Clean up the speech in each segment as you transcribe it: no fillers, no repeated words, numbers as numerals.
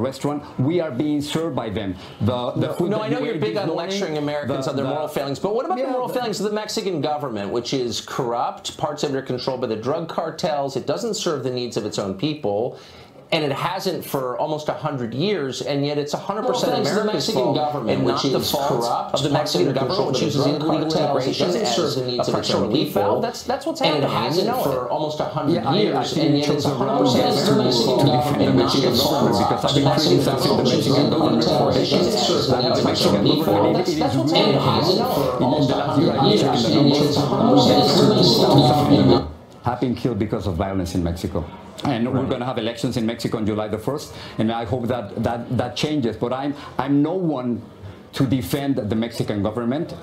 restaurant, we are being served by them. The food I know you're big on lecturing Americans on their moral failings, but what about the moral failings of the Mexican government, which is corrupt, parts of it are controlled by the drug cartels, it doesn't serve the needs of its own people, and it hasn't for almost 100 years, and yet it's 100% America's fault, and not the fault of the Mexican government, which uses illegal immigration as a pressure relief valve. That's what's happening. And it hasn't for almost 100 years, and yet it's 100% the Mexican government, and not the fault of the Mexican government, which uses illegal immigration as a pressure relief valve. That's what's happening. And it hasn't for almost 100 years, and yet it's 100% the Mexican government. Have been killed because of violence in Mexico. And we're going to have elections in Mexico on July the 1st, and I hope that changes. But I'm no one to defend the Mexican government.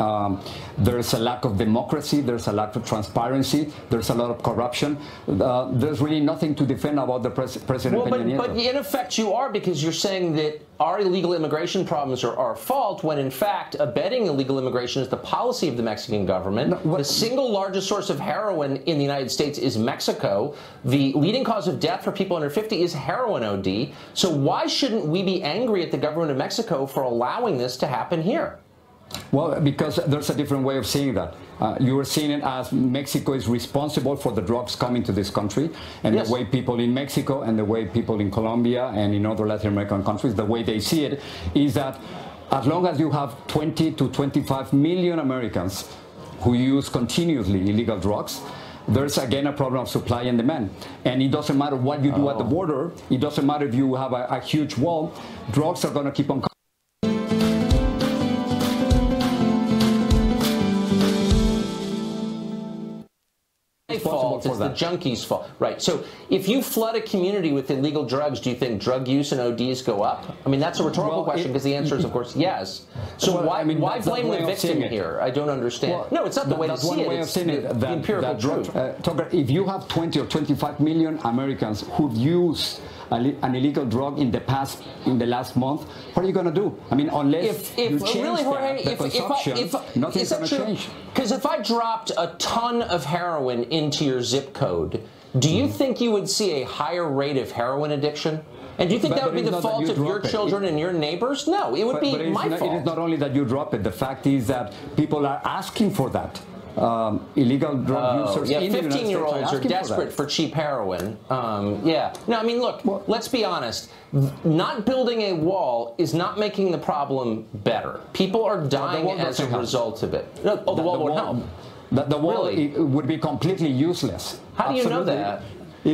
There's a lack of democracy, there's a lack of transparency, there's a lot of corruption. There's really nothing to defend about the President Peña Nieto. But in effect you are, because you're saying that our illegal immigration problems are our fault, when in fact abetting illegal immigration is the policy of the Mexican government. The single largest source of heroin in the United States is Mexico. The leading cause of death for people under 50 is heroin OD. So why shouldn't we be angry at the government of Mexico for allowing this to happen here? Well, because there's a different way of seeing that. You are seeing it as Mexico is responsible for the drugs coming to this country, and the way people in Mexico and the way people in Colombia and in other Latin American countries, the way they see it is that as long as you have 20 to 25 million Americans who use continuously illegal drugs, there's again a problem of supply and demand. And it doesn't matter what you do at the border, it doesn't matter if you have a huge wall, drugs are going to keep on coming. Fault. It's the junkies' fault. Right. So if you flood a community with illegal drugs, do you think drug use and ODs go up? I mean, that's a rhetorical question, because the answer is, of course, yes. So why blame the victim here? I don't understand. Well, no, it's not the way to see it. It's the empirical truth. Tucker, if you have 20 or 25 million Americans who've used an illegal drug in the last month, what are you going to do? I mean, unless you change the consumption, nothing's going to change. Because if I dropped a ton of heroin into your zip code, do you think you would see a higher rate of heroin addiction? And do you think that would be the fault of your children and your neighbors? No, it would be my fault. It is not only that you drop it. The fact is that people are asking for that. Illegal drug users in the United States 15-year-olds are desperate for cheap heroin. No, I mean, look, let's be honest. Not building a wall is not making the problem better. People are dying as a result of it. No, the wall won't help. The wall would be completely useless. How do you know that?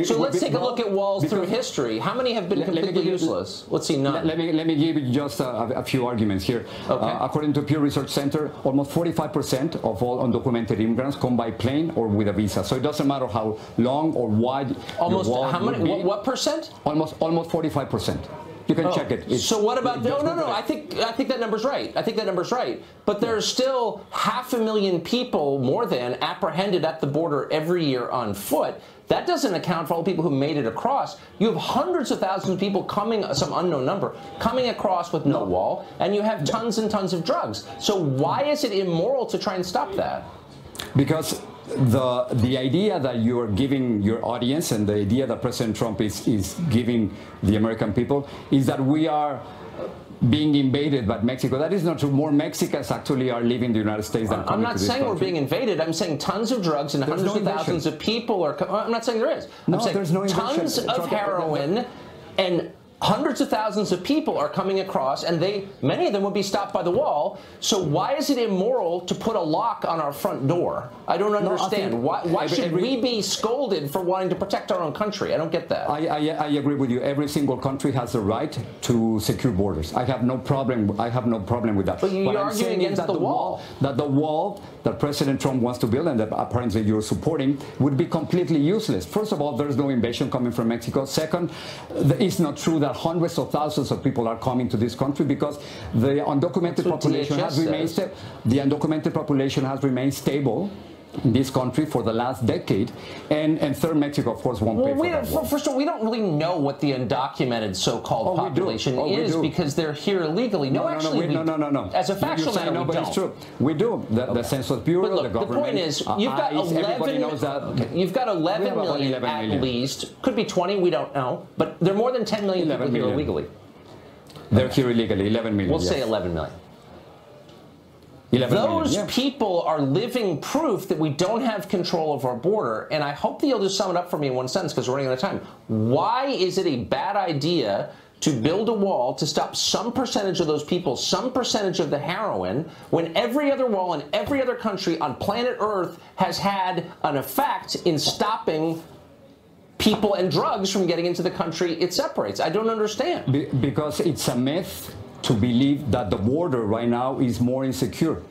So let's take a look at walls through history. How many have been completely useless? Let's see, none. Let me give you just a few arguments here. Okay. According to Pew Research Center, almost 45% of all undocumented immigrants come by plane or with a visa. So it doesn't matter how long or wide almost your wall how many? What percent? Almost 45%. You can check it. So what about no? I think that number's right. I think that number's right. But there's still 500,000 people, more than, apprehended at the border every year on foot. That doesn't account for all the people who made it across. You have hundreds of thousands of people coming, some unknown number, coming across with no wall, and you have tons and tons of drugs. So why is it immoral to try and stop that? Because the idea that you are giving your audience, and the idea that President Trump is giving the American people, is that we are being invaded by Mexico. That is not true. More Mexicans actually are leaving the United States than coming to this country. I'm not saying we're being invaded. I'm saying tons of drugs and hundreds of thousands of people are... I'm not saying there is. I'm saying there's no tons of heroin and hundreds of thousands of people are coming across, and many of them would be stopped by the wall. So why is it immoral to put a lock on our front door? I don't understand. Why should we be scolded for wanting to protect our own country? I don't get that. I agree with you. Every single country has the right to secure borders. I have no problem with that. But you're arguing against the wall. That the wall that President Trump wants to build, and that apparently you're supporting, would be completely useless. First of all, there's no invasion coming from Mexico. Second, it's not true that hundreds of thousands of people are coming to this country, because the undocumented population has remained stable in this country for the last decade, and third, Mexico, of course, won't pay for that. First of all, we don't really know what the undocumented so-called population is, because they're here illegally. No. As a factual matter, we don't. It's true. We do. The Census Bureau, look, the government. The point is, you've got 11 million at least. Could be 20. We don't know. But there are more than 10 million people here illegally. They're here illegally, 11 million. We'll say 11 million. 11 Those million, people are living proof that we don't have control of our border, and I hope that you'll just sum it up for me in one sentence because we're running out of time. Why is it a bad idea to build a wall to stop some percentage of those people, some percentage of the heroin, when every other wall in every other country on planet Earth has had an effect in stopping people and drugs from getting into the country it separates? I don't understand. Because it's a myth to believe that the border right now is more insecure.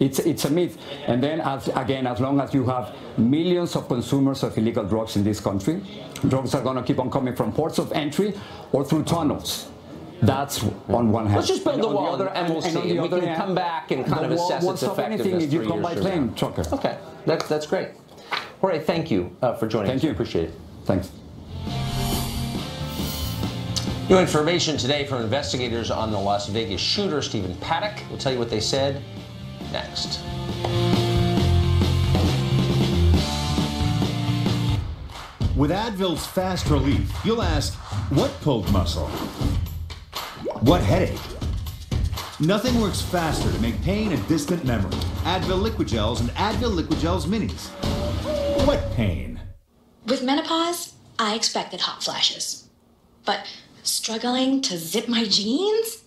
It's a myth. And then, as long as you have millions of consumers of illegal drugs in this country, drugs are going to keep on coming from ports of entry or through tunnels. That's on one hand. Let's just build the wall and we'll see. We can come back and kind of assess its effectiveness. If you come by plane, trucker. Okay, that's great. Jorge, thank you for joining us. Thank you. Appreciate it. Thanks. New information today from investigators on the Las Vegas shooter, Stephen Paddock. We'll tell you what they said next. With Advil's fast relief, you'll ask, what pulled muscle? What headache? Nothing works faster to make pain a distant memory. Advil Liquid Gels and Advil Liquid Gels Minis. What pain? With menopause, I expected hot flashes. But struggling to zip my jeans?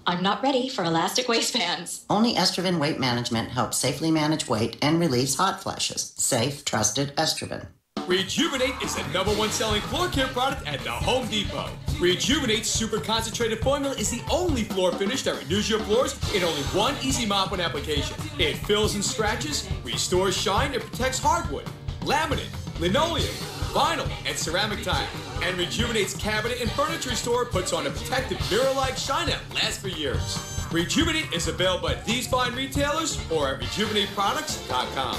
I'm not ready for elastic waistbands. Only Estroven Weight Management helps safely manage weight and relieves hot flashes. Safe, trusted Estroven. Rejuvenate is the #1 selling floor care product at the Home Depot. Rejuvenate's super concentrated formula is the only floor finish that renews your floors in only one easy mop-on application. It fills and scratches, restores shine, and protects hardwood, laminate, linoleum, vinyl, and ceramic tile. And Rejuvenate's cabinet and furniture store puts on a protective mirror-like shine that lasts for years. Rejuvenate is available at these fine retailers or at rejuvenateproducts.com.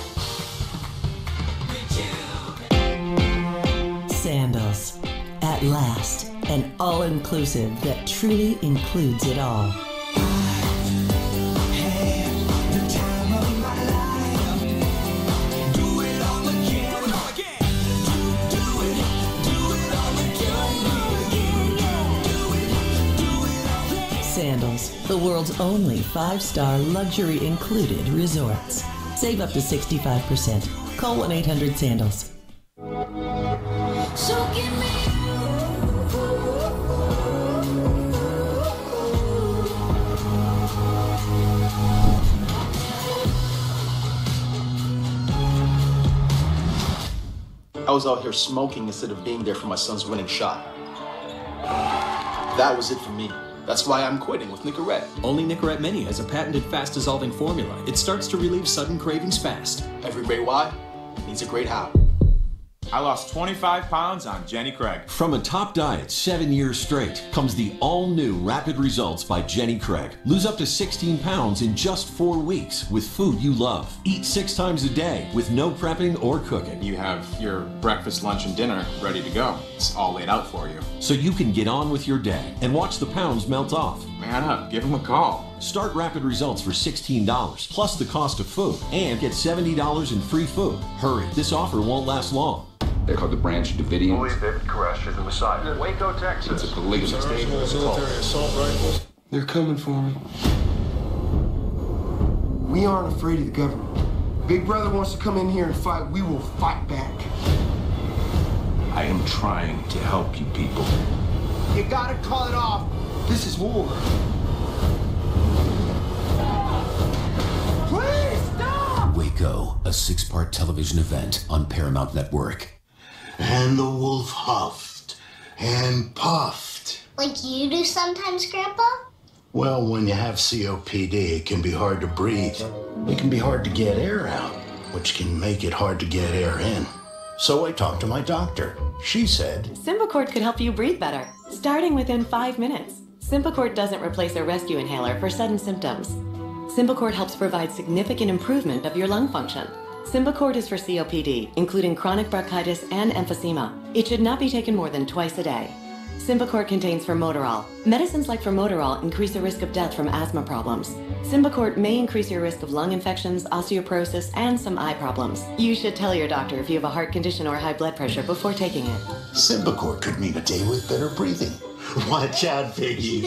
Sandals. At last, an all-inclusive that truly includes it all. Sandals, the world's only 5-star luxury included resorts. Save up to 65%. Call 1-800-SANDALS. So give me I was out here smoking instead of being there for my son's winning shot. That was it for me. That's why I'm quitting with Nicorette. Only Nicorette Mini has a patented fast-dissolving formula. It starts to relieve sudden cravings fast. Every great why needs a great how. I lost 25 pounds on Jenny Craig. From a top diet 7 years straight comes the all-new Rapid Results by Jenny Craig. Lose up to 16 pounds in just 4 weeks with food you love. Eat 6 times a day with no prepping or cooking. You have your breakfast, lunch, and dinner ready to go. It's all laid out for you. So you can get on with your day and watch the pounds melt off. Man up, give them a call. Start Rapid Results for $16 plus the cost of food and get $70 in free food. Hurry, this offer won't last long. They're called the Branch Davidians. Fully David Koresh is the Messiah. Waco, Texas. It's a polygamous state. Assault rifles. They're coming for me. We aren't afraid of the government. Big Brother wants to come in here and fight. We will fight back. I am trying to help you people. You gotta call it off. This is war. Please stop! Waco, a 6-part television event on Paramount Network. And the wolf huffed and puffed. Like you do sometimes, Grandpa? Well, when you have COPD, it can be hard to breathe. It can be hard to get air out, which can make it hard to get air in. So I talked to my doctor. She said, Symbicort could help you breathe better, starting within 5 minutes. Symbicort doesn't replace a rescue inhaler for sudden symptoms. Symbicort helps provide significant improvement of your lung function. Symbicort is for COPD, including chronic bronchitis and emphysema. It should not be taken more than twice a day. Symbicort contains formoterol. Medicines like formoterol increase the risk of death from asthma problems. Symbicort may increase your risk of lung infections, osteoporosis, and some eye problems. You should tell your doctor if you have a heart condition or high blood pressure before taking it. Symbicort could mean a day with better breathing. Watch out, Piggy.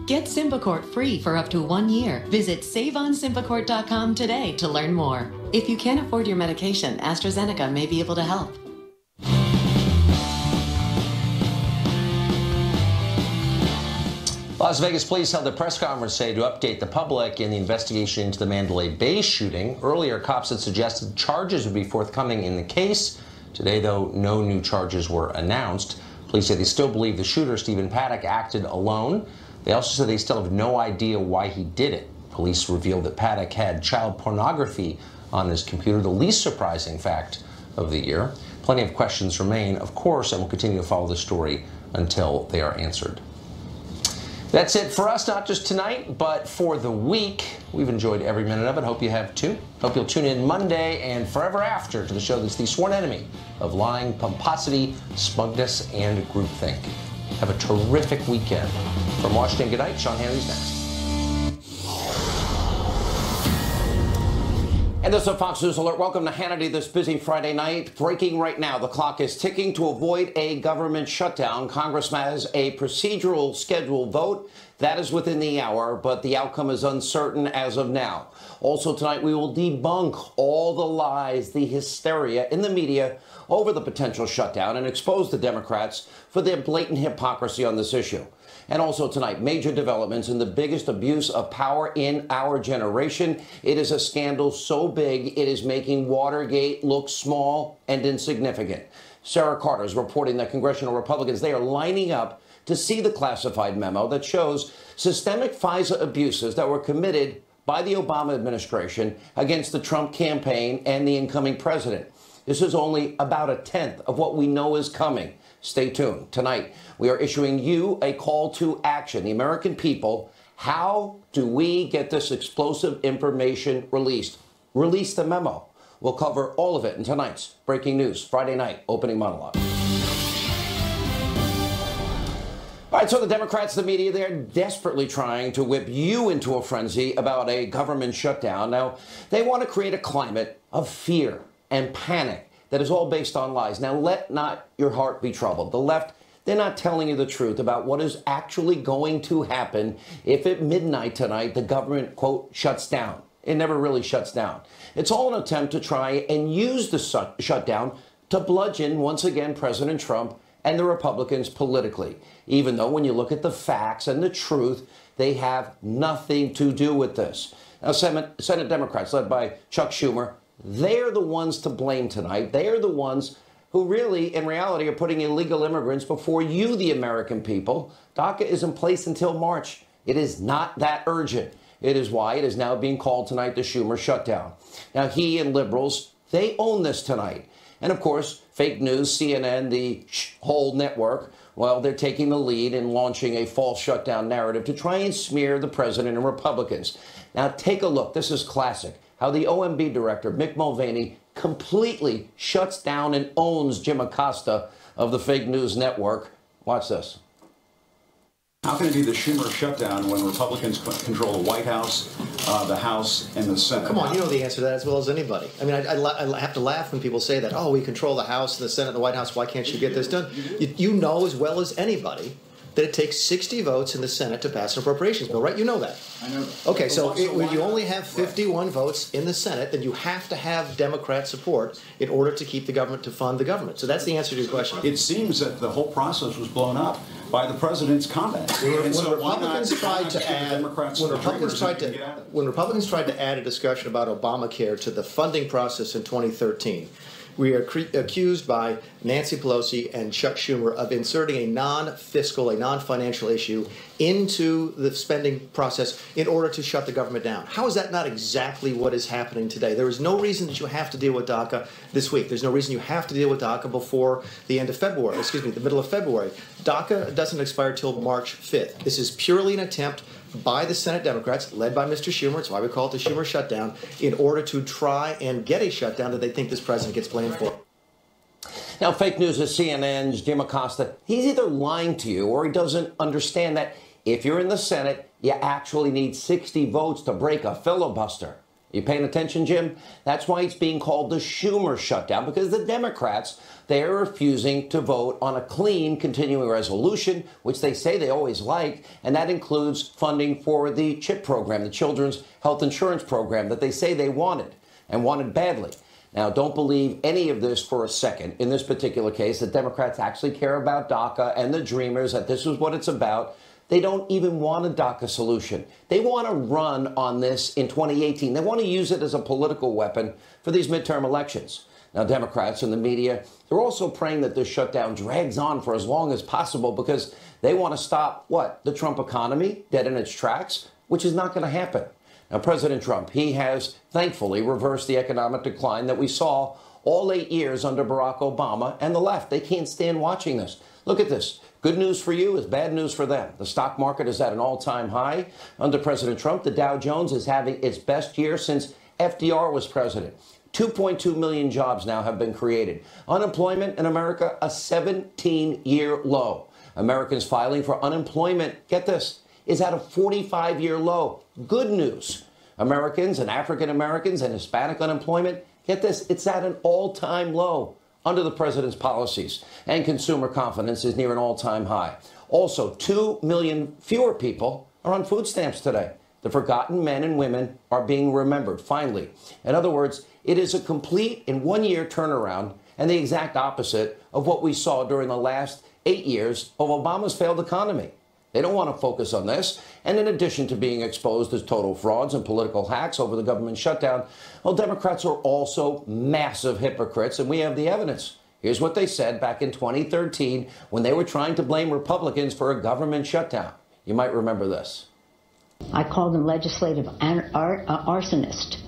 Get Symbicort free for up to 1 year. Visit SaveOnSymbicort.com today to learn more. If you can't afford your medication, AstraZeneca may be able to help. Las Vegas police held a press conference today to update the public in the investigation into the Mandalay Bay shooting. Earlier, cops had suggested charges would be forthcoming in the case. Today, though, no new charges were announced. Police say they still believe the shooter, Stephen Paddock, acted alone. They also said they still have no idea why he did it. Police revealed that Paddock had child pornography on his computer, the least surprising fact of the year. Plenty of questions remain, of course, and we'll continue to follow the story until they are answered. That's it for us, not just tonight, but for the week. We've enjoyed every minute of it. Hope you have too. Hope you'll tune in Monday and forever after to the show that's the sworn enemy of lying, pomposity, smugness, and groupthink. Have a terrific weekend. From Washington, good night. Sean Hannity's next. And this is a Fox News Alert. Welcome to Hannity this busy Friday night. Breaking right now, the clock is ticking to avoid a government shutdown. Congress has a procedural scheduled vote. That is within the hour, but the outcome is uncertain as of now. Also tonight, we will debunk all the lies, the hysteria in the media over the potential shutdown and expose the Democrats for their blatant hypocrisy on this issue. And also tonight, major developments in the biggest abuse of power in our generation. It is a scandal so big, it is making Watergate look small and insignificant. Sarah Carter is reporting that congressional Republicans, they are lining up to see the classified memo that shows systemic FISA abuses that were committed by the Obama administration against the Trump campaign and the incoming president. This is only about a tenth of what we know is coming. Stay tuned. Tonight, we are issuing you a call to action. The American people, how do we get this explosive information released? Release the memo. We'll cover all of it in tonight's Breaking News Friday night opening monologue. All right, so the Democrats, the media, they're desperately trying to whip you into a frenzy about a government shutdown. Now, they want to create a climate of fear and panic that is all based on lies. Now, let not your heart be troubled. The left, they're not telling you the truth about what is actually going to happen if at midnight tonight the government, quote, shuts down. It never really shuts down. It's all an attempt to try and use the shutdown to bludgeon, once again, President Trump and the Republicans politically, even though when you look at the facts and the truth, they have nothing to do with this. Now, Senate Democrats, led by Chuck Schumer, they're the ones to blame tonight. They are the ones who really, in reality, are putting illegal immigrants before you, the American people. DACA is in place until March. It is not that urgent. It is why it is now being called tonight the Schumer shutdown. Now, he and liberals, they own this tonight. And, of course, fake news, CNN, the whole network, well, they're taking the lead in launching a false shutdown narrative to try and smear the president and Republicans. Now, take a look. This is classic. How the OMB director, Mick Mulvaney, completely shuts down and owns Jim Acosta of the fake news network. Watch this. How can it be the Schumer shutdown when Republicans control the White House, the House, and the Senate? Come on, you know the answer to that as well as anybody. I mean, I have to laugh when people say that, oh, we control the House, the Senate, the White House, why can't you get this done? You know as well as anybody that it takes 60 votes in the Senate to pass an appropriations bill, right? You know that. I know that. Okay, so when you only have 51 votes in the Senate, then you have to have Democrat support in order to keep the government, to fund the government. So that's the answer to your question. It seems that the whole process was blown up by the president's comments. When Republicans tried to add a discussion about Obamacare to the funding process in 2013, we are accused by Nancy Pelosi and Chuck Schumer of inserting a non-fiscal, a non-financial issue into the spending process in order to shut the government down. How is that not exactly what is happening today? There is no reason that you have to deal with DACA this week. There's no reason you have to deal with DACA before the end of February, the middle of February. DACA doesn't expire till March 5th. This is purely an attempt by the Senate Democrats, led by Mr. Schumer, it's why we call it the Schumer shutdown, in order to try and get a shutdown that they think this president gets blamed for. Now, fake news is CNN's Jim Acosta. He's either lying to you or he doesn't understand that if you're in the Senate, you actually need 60 votes to break a filibuster. You paying attention, Jim? That's why it's being called the Schumer shutdown, because the Democrats, they are refusing to vote on a clean continuing resolution, which they say they always like, and that includes funding for the CHIP program, the Children's Health Insurance Program, that they say they wanted, and wanted badly. Now, don't believe any of this for a second. In this particular case, the Democrats actually care about DACA and the Dreamers, that this is what it's about. They don't even want a DACA solution. They want to run on this in 2018. They want to use it as a political weapon for these midterm elections. Now, Democrats and the media, they're also praying that this shutdown drags on for as long as possible because they want to stop, what, the Trump economy dead in its tracks, which is not going to happen. Now, President Trump, he has thankfully reversed the economic decline that we saw all 8 years under Barack Obama and the left. They can't stand watching this. Look at this. Good news for you is bad news for them. The stock market is at an all-time high. Under President Trump, the Dow Jones is having its best year since FDR was president. 2.2 million jobs now have been created. Unemployment in America, a 17-year low. Americans filing for unemployment, get this, is at a 45-year low. Good news. Americans and African Americans and Hispanic unemployment, get this, it's at an all-time low under the president's policies, and consumer confidence is near an all-time high. Also, 2 million fewer people are on food stamps today. The forgotten men and women are being remembered, finally. In other words, it is a complete in 1 year turnaround and the exact opposite of what we saw during the last 8 years of Obama's failed economy. They don't want to focus on this. And in addition to being exposed as total frauds and political hacks over the government shutdown, well, Democrats are also massive hypocrites, and we have the evidence. Here's what they said back in 2013 when they were trying to blame Republicans for a government shutdown. You might remember this. I call them legislative arsonists.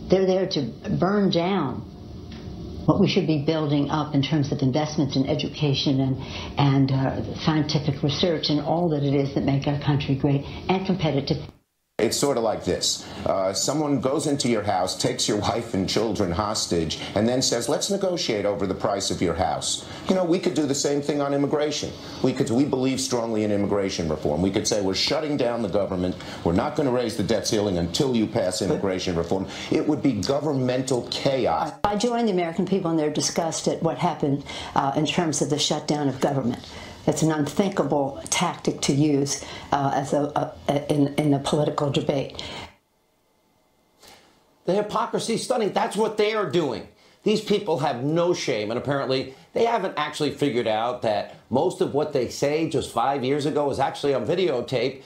They're there to burn down what we should be building up in terms of investments in education and scientific research and all that it is that make our country great and competitive. It's sort of like this. Someone goes into your house, takes your wife and children hostage, and then says, let's negotiate over the price of your house. You know, we could do the same thing on immigration. We believe strongly in immigration reform. We could say we're shutting down the government. We're not going to raise the debt ceiling until you pass immigration reform. It would be governmental chaos. I join the American people in their disgust at what happened in terms of the shutdown of government. It's an unthinkable tactic to use in the political debate. The hypocrisy is stunning. That's what they are doing. These people have no shame, and apparently they haven't actually figured out that most of what they say just 5 years ago is actually on videotape.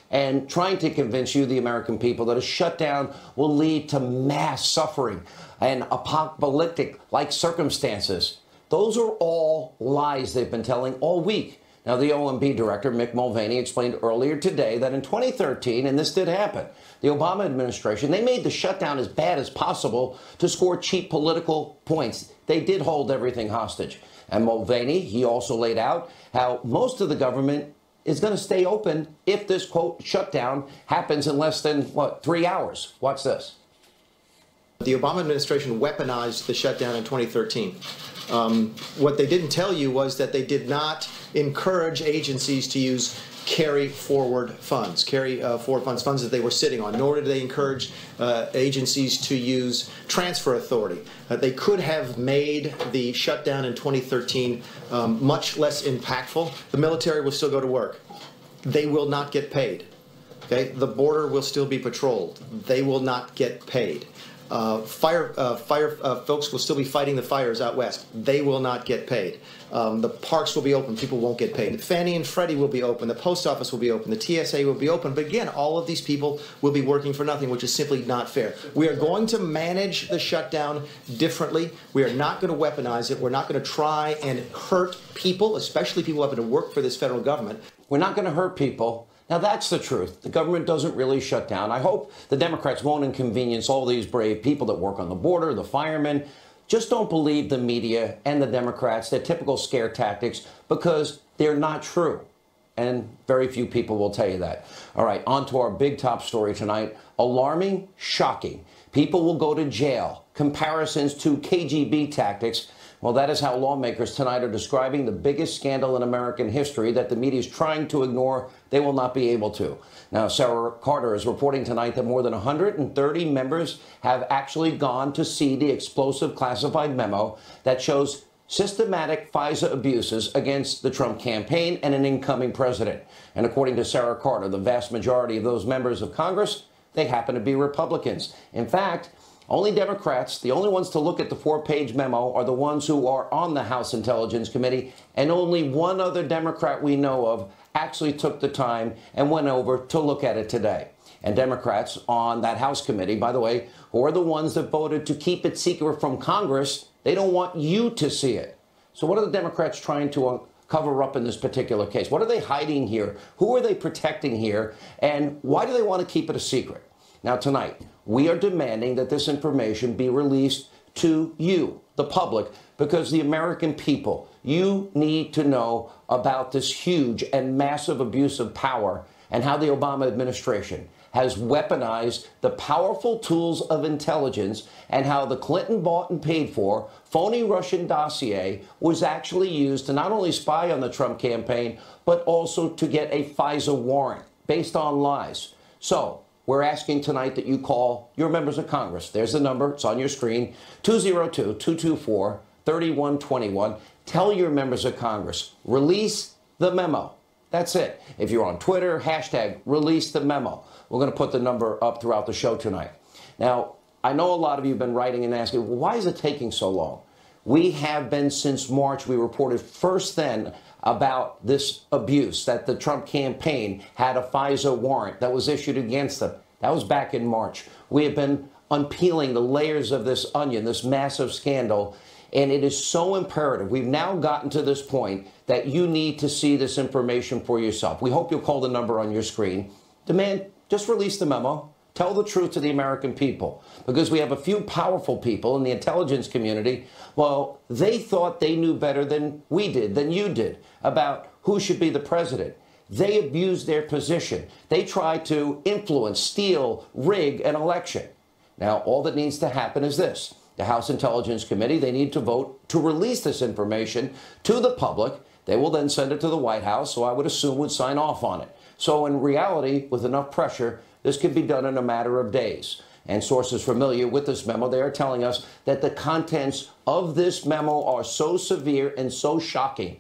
And trying to convince you, the American people, that a shutdown will lead to mass suffering and apocalyptic-like circumstances. Those are all lies they've been telling all week. Now, the OMB director, Mick Mulvaney, explained earlier today that in 2013, and this did happen, the Obama administration, they made the shutdown as bad as possible to score cheap political points. They did hold everything hostage. And Mulvaney, he also laid out how most of the government is going to stay open if this, quote, shutdown happens in less than, what, 3 hours. Watch this. The Obama administration weaponized the shutdown in 2013. What they didn't tell you was that they did not encourage agencies to use carry-forward funds, funds that they were sitting on, nor did they encourage agencies to use transfer authority. They could have made the shutdown in 2013 much less impactful. The military will still go to work. They will not get paid. Okay? The border will still be patrolled. They will not get paid. Fire folks will still be fighting the fires out west. They will not get paid. The parks will be open. People won't get paid. Fannie and Freddie will be open. The post office will be open. The TSA will be open. But again, all of these people will be working for nothing, which is simply not fair. We are going to manage the shutdown differently. We are not going to weaponize it. We're not going to try and hurt people, especially people having to work for this federal government. We're not going to hurt people. Now, that's the truth. The government doesn't really shut down. I hope the Democrats won't inconvenience all these brave people that work on the border, the firemen. Just don't believe the media and the Democrats, their typical scare tactics, because they're not true. And very few people will tell you that. All right, on to our big top story tonight. Alarming, shocking. People will go to jail. Comparisons to KGB tactics Well, that is how lawmakers tonight are describing the biggest scandal in American history that the media is trying to ignore. They will not be able to. Now, Sarah Carter is reporting tonight that more than 130 members have actually gone to see the explosive classified memo that shows systematic FISA abuses against the Trump campaign and an incoming president. And according to Sarah Carter, the vast majority of those members of Congress, they happen to be Republicans. In fact, only Democrats, the only ones to look at the 4-page memo, are the ones who are on the House Intelligence Committee, and only one other Democrat we know of actually took the time and went over to look at it today. And Democrats on that House committee, by the way, who are the ones that voted to keep it secret from Congress, they don't want you to see it. So what are the Democrats trying to cover up in this particular case? What are they hiding here? Who are they protecting here? And why do they want to keep it a secret? Now, tonight, we are demanding that this information be released to you, the public, because the American people, you need to know about this huge and massive abuse of power and how the Obama administration has weaponized the powerful tools of intelligence and how the Clinton bought and paid for phony Russian dossier was actually used to not only spy on the Trump campaign, but also to get a FISA warrant based on lies. So we're asking tonight that you call your members of Congress. There's the number. It's on your screen, 202-224-3121. Tell your members of Congress, release the memo. That's it. If you're on Twitter, hashtag release the memo. We're going to put the number up throughout the show tonight. Now, I know a lot of you have been writing and asking, well, why is it taking so long? We have been since March. We reported first then about this abuse, that the Trump campaign had a FISA warrant that was issued against them. That was back in March. We have been unpeeling the layers of this onion, this massive scandal, and it is so imperative. We've now gotten to this point that you need to see this information for yourself. We hope you'll call the number on your screen. Demand, just release the memo. Tell the truth to the American people, because we have a few powerful people in the intelligence community. Well, they thought they knew better than we did, than you did, about who should be the president. They abused their position. They tried to influence, steal, rig an election. Now, all that needs to happen is this. The House Intelligence Committee, they need to vote to release this information to the public. They will then send it to the White House, so I would assume would sign off on it. So in reality, with enough pressure, this could be done in a matter of days. And sources familiar with this memo, they are telling us that the contents of this memo are so severe and so shocking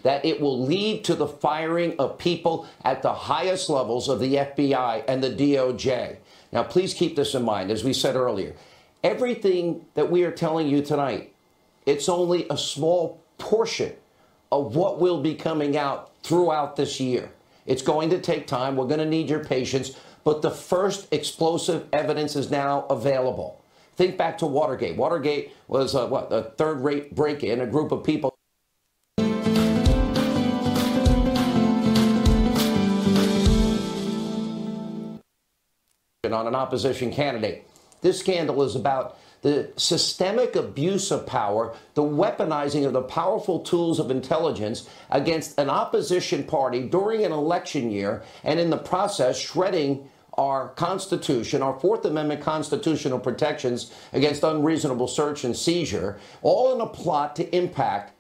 that it will lead to the firing of people at the highest levels of the FBI and the DOJ. Now, please keep this in mind. As we said earlier, everything that we are telling you tonight, it's only a small portion of what will be coming out throughout this year. It's going to take time. We're going to need your patience. But the first explosive evidence is now available. Think back to Watergate. Watergate was, a third-rate break-in, a group of people on an opposition candidate. This scandal is about the systemic abuse of power, the weaponizing of the powerful tools of intelligence against an opposition party during an election year, and in the process shredding our Constitution, our Fourth Amendment constitutional protections against unreasonable search and seizure, all in a plot to impact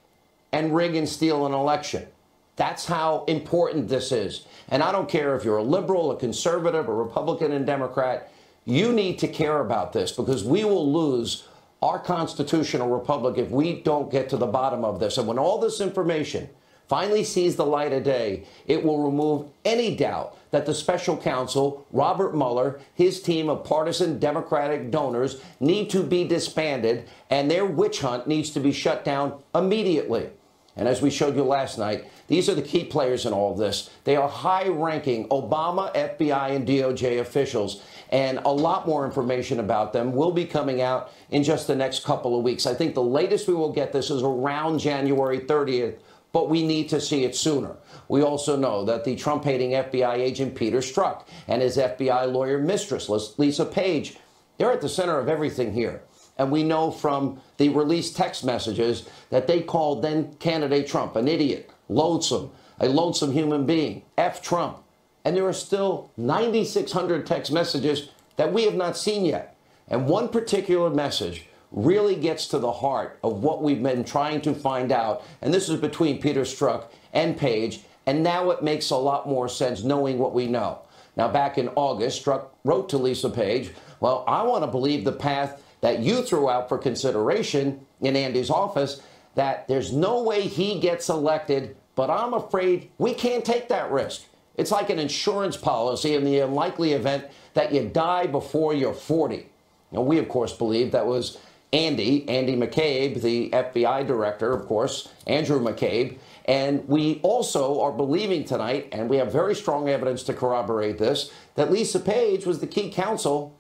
and rig and steal an election. That's how important this is. And I don't care if you're a liberal, a conservative, a Republican, and Democrat, you need to care about this, because we will lose our constitutional republic if we don't get to the bottom of this. And when all this information finally sees the light of day, it will remove any doubt that the special counsel, Robert Mueller, his team of partisan Democratic donors need to be disbanded, and their witch hunt needs to be shut down immediately. And as we showed you last night, these are the key players in all of this. They are high-ranking Obama, FBI, and DOJ officials, and a lot more information about them will be coming out in just the next couple of weeks. I think the latest we will get this is around January 30th, but we need to see it sooner. We also know that the Trump-hating FBI agent Peter Strzok and his FBI lawyer mistress, Lisa Page, they're at the center of everything here. And we know from the released text messages that they called then candidate Trump an idiot, loathsome, a loathsome human being, F Trump. And there are still 9,600 text messages that we have not seen yet. And one particular message really gets to the heart of what we've been trying to find out. And this is between Peter Strzok and Page. And now it makes a lot more sense knowing what we know. Now, back in August, Strzok wrote to Lisa Page, well, I want to believe the path that you threw out for consideration in Andy's office, that there's no way he gets elected, but I'm afraid we can't take that risk. It's like an insurance policy in the unlikely event that you die before you're 40. Now, we, of course, believe that was Andy McCabe, the FBI director, of course, Andrew McCabe. And we also are believing tonight, and we have very strong evidence to corroborate this, that Lisa Page was the key counsel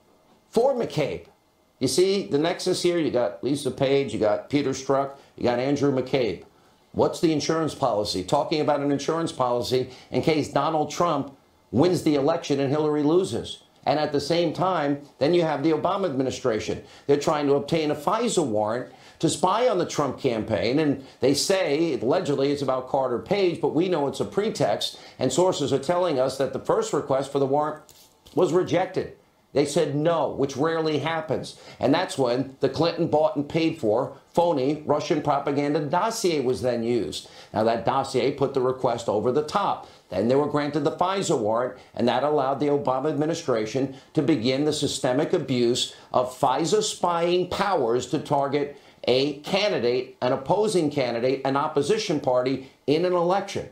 for McCabe. You see the nexus here? You got Lisa Page, you got Peter Strzok, you got Andrew McCabe. What's the insurance policy? Talking about an insurance policy in case Donald Trump wins the election and Hillary loses. And at the same time, then you have the Obama administration. They're trying to obtain a FISA warrant to spy on the Trump campaign. And they say, allegedly, it's about Carter Page, but we know it's a pretext. And sources are telling us that the first request for the warrant was rejected. They said no, which rarely happens. And that's when the Clinton bought and paid for phony Russian propaganda dossier was then used. Now, that dossier put the request over the top. Then they were granted the FISA warrant, and that allowed the Obama administration to begin the systemic abuse of FISA spying powers to target a candidate, an opposing candidate, an opposition party in an election.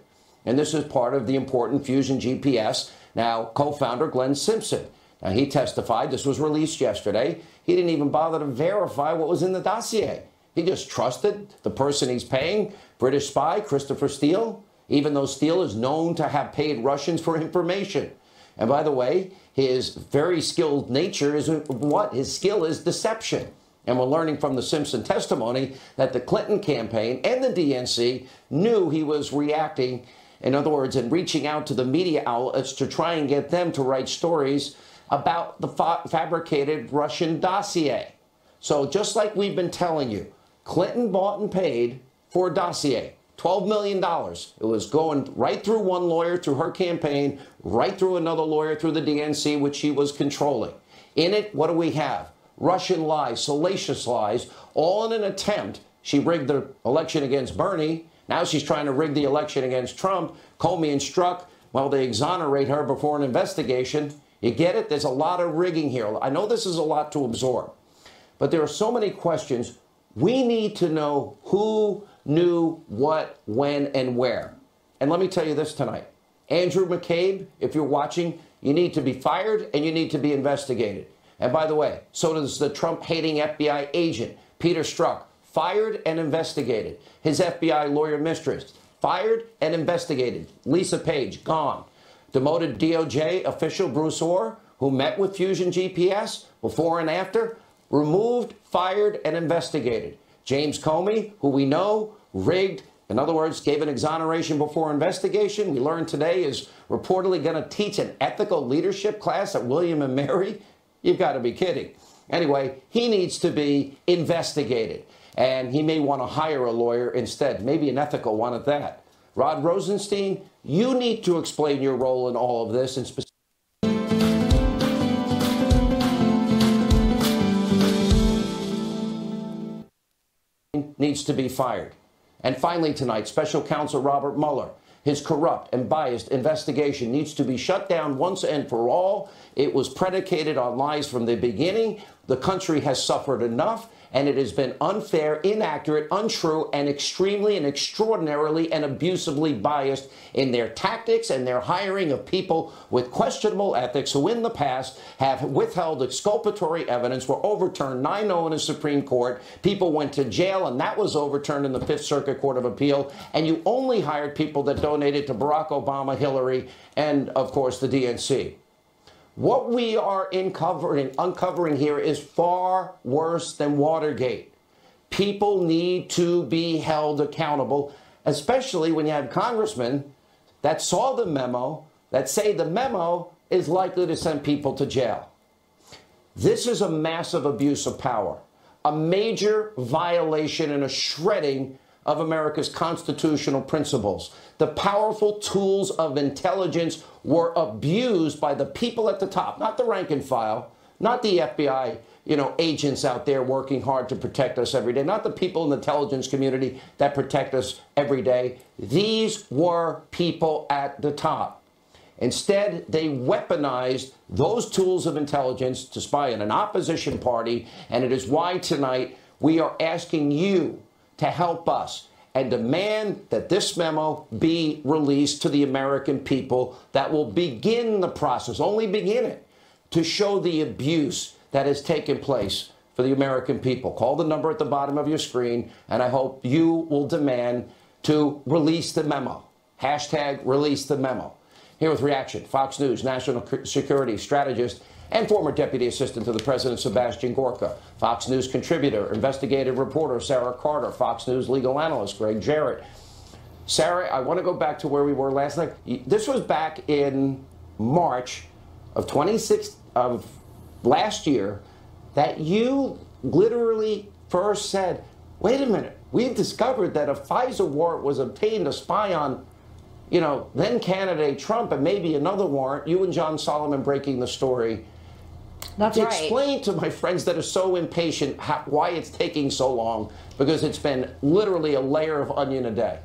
And this is part of the important Fusion GPS. Now, co-founder Glenn Simpson. Now, he testified, this was released yesterday, he didn't even bother to verify what was in the dossier. He just trusted the person he's paying, British spy Christopher Steele, even though Steele is known to have paid Russians for information. And by the way, his very skilled nature is what? His skill is deception. And we're learning from the Simpson testimony that the Clinton campaign and the DNC knew he was reacting, in other words, and reaching out to the media outlets to try and get them to write stories about the fabricated Russian dossier. So just like we've been telling you, Clinton bought and paid for a dossier, $12 million. It was going right through one lawyer, through her campaign, right through another lawyer, through the DNC, which she was controlling. In it, what do we have? Russian lies, salacious lies, all in an attempt. She rigged the election against Bernie. Now she's trying to rig the election against Trump. Comey and Strzok, well, they exonerate her before an investigation. You get it? There's a lot of rigging here. I know this is a lot to absorb, but there are so many questions. We need to know who knew what, when, and where. And let me tell you this tonight. Andrew McCabe, if you're watching, you need to be fired and you need to be investigated. And by the way, so does the Trump-hating FBI agent, Peter Strzok, fired and investigated. His FBI lawyer mistress, fired and investigated. Lisa Page, gone. Demoted DOJ official Bruce Orr, who met with Fusion GPS before and after, removed, fired, and investigated. James Comey, who we know, rigged, in other words, gave an exoneration before investigation. We learned today is reportedly going to teach an ethical leadership class at William and Mary. You've got to be kidding. Anyway, he needs to be investigated, and he may want to hire a lawyer instead, maybe an ethical one at that. Rod Rosenstein, you need to explain your role in all of this, and needs to be fired. And finally tonight, Special Counsel Robert Mueller, his corrupt and biased investigation needs to be shut down once and for all. It was predicated on lies from the beginning. The country has suffered enough, and it has been unfair, inaccurate, untrue, and extremely and extraordinarily and abusively biased in their tactics and their hiring of people with questionable ethics who in the past have withheld exculpatory evidence, were overturned 9-0 in the Supreme Court. People went to jail, and that was overturned in the Fifth Circuit Court of Appeal. And you only hired people that donated to Barack Obama, Hillary, and, of course, the DNC. What we are uncovering here is far worse than Watergate. People need to be held accountable, especially when you have congressmen that saw the memo, that say the memo is likely to send people to jail. This is a massive abuse of power, a major violation and a shredding of America's constitutional principles. The powerful tools of intelligence were abused by the people at the top, not the rank and file, not the FBI, agents out there working hard to protect us every day, not the people in the intelligence community that protect us every day. These were people at the top. Instead, they weaponized those tools of intelligence to spy on an opposition party, and it is why tonight we are asking you to help us and demand that this memo be released to the American people that will begin the process, only begin it, to show the abuse that has taken place for the American people. Call the number at the bottom of your screen, and I hope you will demand to release the memo. Hashtag release the memo. Here with reaction, Fox News national security strategist and former deputy assistant to the president, Sebastian Gorka. Fox News contributor, investigative reporter, Sarah Carter. Fox News legal analyst, Greg Jarrett. Sarah, I want to go back to where we were last night. This was back in March of last year that you literally first said, wait a minute, we've discovered that a FISA warrant was obtained to spy on, then candidate Trump and maybe another warrant. You and John Solomon breaking the story. That's right. Explain to my friends that are so impatient why it's taking so long, because it's been literally a layer of onion a day.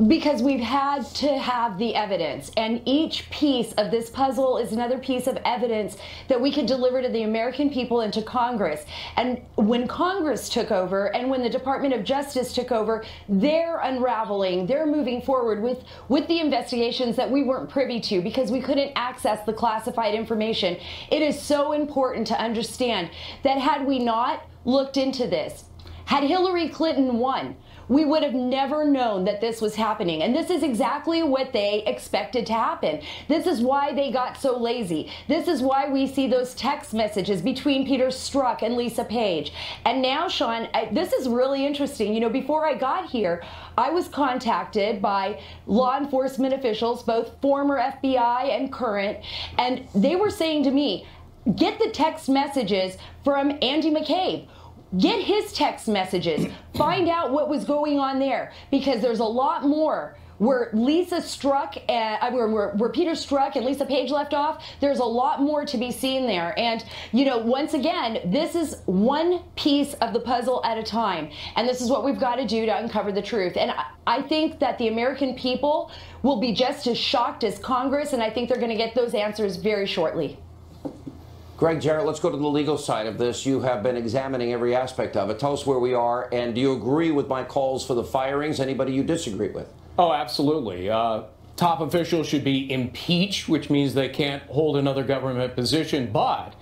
Because we've had to have the evidence, and each piece of this puzzle is another piece of evidence that we could deliver to the American people and to Congress. And when Congress took over and when the Department of Justice took over, they're unraveling, they're moving forward with the investigations that we weren't privy to because we couldn't access the classified information. It is so important to understand that had we not looked into this, had Hillary Clinton won, we would have never known that this was happening. And this is exactly what they expected to happen. This is why they got so lazy. This is why we see those text messages between Peter Strzok and Lisa Page. And now, Sean, this is really interesting. Before I got here, I was contacted by law enforcement officials, both former FBI and current, and they were saying to me, get the text messages from Andy McCabe. Get his text messages. Find out what was going on there, because there's a lot more. Where Lisa Strzok, where Peter Strzok and Lisa Page left off, there's a lot more to be seen there. And, once again, this is one piece of the puzzle at a time. And this is what we've got to do to uncover the truth. And I think that the American people will be just as shocked as Congress, and I think they're going to get those answers very shortly. Greg Jarrett, let's go to the legal side of this. You have been examining every aspect of it. Tell us where we are, and do you agree with my calls for the firings? Anybody you disagree with? Oh, absolutely. Top officials should be impeached, which means they can't hold another government position. But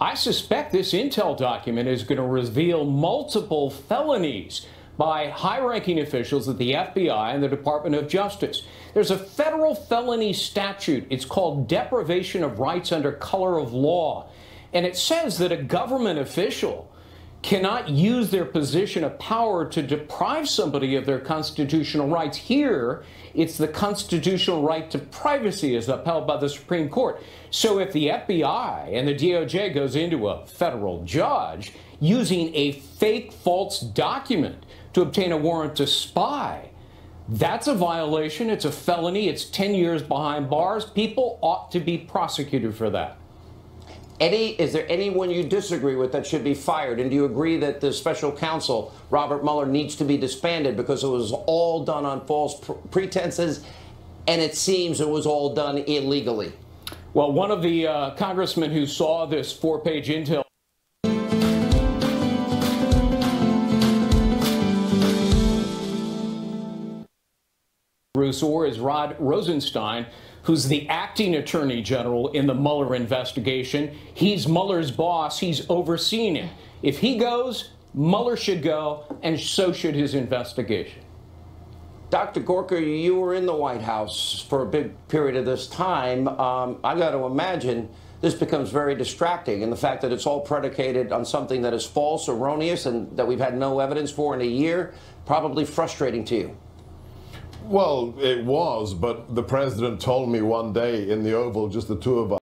I suspect this intel document is going to reveal multiple felonies by high-ranking officials at the FBI and the Department of Justice. There's a federal felony statute. It's called deprivation of rights under color of law. And it says that a government official cannot use their position of power to deprive somebody of their constitutional rights. Here, it's the constitutional right to privacy as upheld by the Supreme Court. So if the FBI and the DOJ goes into a federal judge using a fake false document to obtain a warrant to spy, that's a violation. It's a felony. It's 10 years behind bars. People ought to be prosecuted for that. Is there anyone you disagree with that should be fired? And do you agree that the special counsel, Robert Mueller, needs to be disbanded because it was all done on false pretenses, and it seems it was all done illegally? Well, one of the congressmen who saw this 4-page intel or is Rod Rosenstein, who's the acting attorney general in the Mueller investigation. He's Mueller's boss. He's overseeing it. If he goes, Mueller should go, and so should his investigation. Dr. Gorka, you were in the White House for a big period of this time. I got to imagine this becomes very distracting, and the fact that it's all predicated on something that is false, erroneous, and that we've had no evidence for in a year, probably frustrating to you. Well, it was, but the president told me one day in the Oval, just the two of us,